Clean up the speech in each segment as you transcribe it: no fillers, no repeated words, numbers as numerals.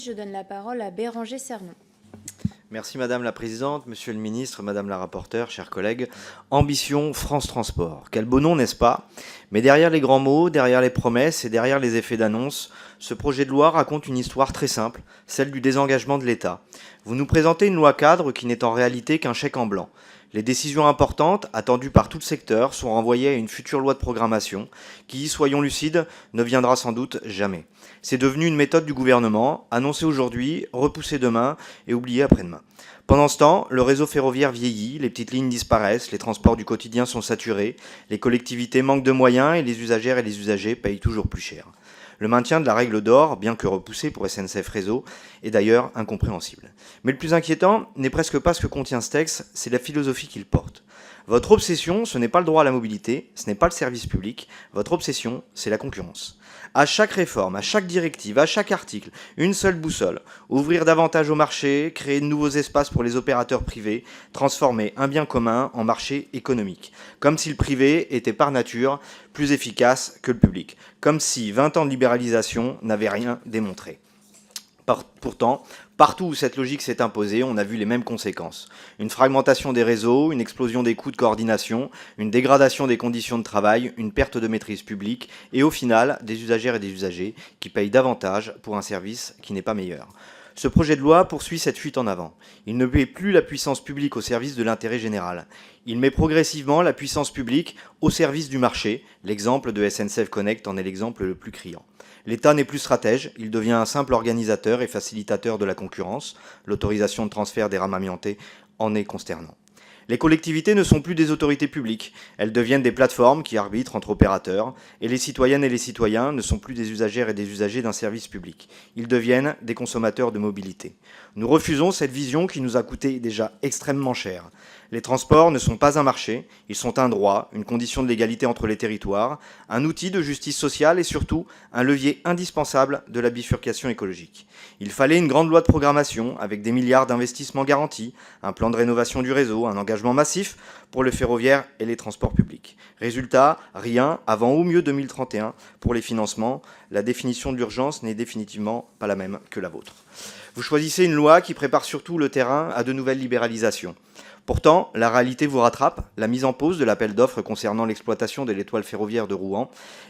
Je donne la parole à Béranger Cernon. Merci Madame la Présidente, Monsieur le Ministre, Madame la Rapporteure, chers collègues. Ambition France Transport. Quel beau nom, n'est-ce pas? Mais derrière les grands mots, derrière les promesses et derrière les effets d'annonce, ce projet de loi raconte une histoire très simple, celle du désengagement de l'État. Vous nous présentez une loi cadre qui n'est en réalité qu'un chèque en blanc. Les décisions importantes, attendues par tout le secteur, sont renvoyées à une future loi de programmation qui, soyons lucides, ne viendra sans doute jamais. C'est devenu une méthode du gouvernement, annoncée aujourd'hui, repoussée demain et oubliée après-demain. Pendant ce temps, le réseau ferroviaire vieillit, les petites lignes disparaissent, les transports du quotidien sont saturés, les collectivités manquent de moyens et les usagères et les usagers payent toujours plus cher. Le maintien de la règle d'or, bien que repoussé pour SNCF Réseau, est d'ailleurs incompréhensible. Mais le plus inquiétant n'est presque pas ce que contient ce texte, c'est la philosophie qu'il porte. Votre obsession, ce n'est pas le droit à la mobilité, ce n'est pas le service public, votre obsession, c'est la concurrence. À chaque réforme, à chaque directive, à chaque article, une seule boussole. Ouvrir davantage au marché, créer de nouveaux espaces pour les opérateurs privés, transformer un bien commun en marché économique. Comme si le privé était par nature plus efficace que le public. Comme si 20 ans de libéralisation n'avaient rien démontré. Pourtant, partout où cette logique s'est imposée, on a vu les mêmes conséquences. Une fragmentation des réseaux, une explosion des coûts de coordination, une dégradation des conditions de travail, une perte de maîtrise publique, et au final, des usagères et des usagers qui payent davantage pour un service qui n'est pas meilleur. Ce projet de loi poursuit cette fuite en avant. Il ne met plus la puissance publique au service de l'intérêt général. Il met progressivement la puissance publique au service du marché. L'exemple de SNCF Connect en est l'exemple le plus criant. L'État n'est plus stratège, il devient un simple organisateur et facilitateur de la concurrence. L'autorisation de transfert des rames amiantées en est consternant. Les collectivités ne sont plus des autorités publiques, elles deviennent des plateformes qui arbitrent entre opérateurs, et les citoyennes et les citoyens ne sont plus des usagères et des usagers d'un service public. Ils deviennent des consommateurs de mobilité. Nous refusons cette vision qui nous a coûté déjà extrêmement cher. Les transports ne sont pas un marché, ils sont un droit, une condition de l'égalité entre les territoires, un outil de justice sociale et surtout un levier indispensable de la bifurcation écologique. Il fallait une grande loi de programmation avec des milliards d'investissements garantis, un plan de rénovation du réseau, un engagement massif pour le ferroviaire et les transports publics. Résultat, rien avant au mieux 2031 pour les financements. La définition de l'urgence n'est définitivement pas la même que la vôtre. Vous choisissez une loi qui prépare surtout le terrain à de nouvelles libéralisations. Pourtant, la réalité vous rattrape, la mise en pause de l'appel d'offres concernant l'exploitation de l'étoile ferroviaire de Rouen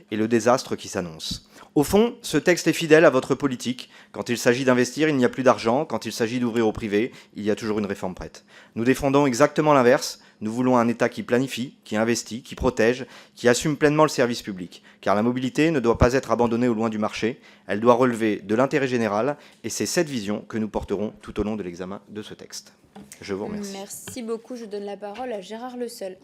et le désastre qui s'annonce. Au fond, ce texte est fidèle à votre politique. Quand il s'agit d'investir, il n'y a plus d'argent. Quand il s'agit d'ouvrir au privé, il y a toujours une réforme prête. Nous défendons exactement l'inverse. Nous voulons un État qui planifie, qui investit, qui protège, qui assume pleinement le service public. Car la mobilité ne doit pas être abandonnée au loin du marché. Elle doit relever de l'intérêt général. Et c'est cette vision que nous porterons tout au long de l'examen de ce texte. Je vous remercie. Merci beaucoup. Je donne la parole à Gérard Le Seul.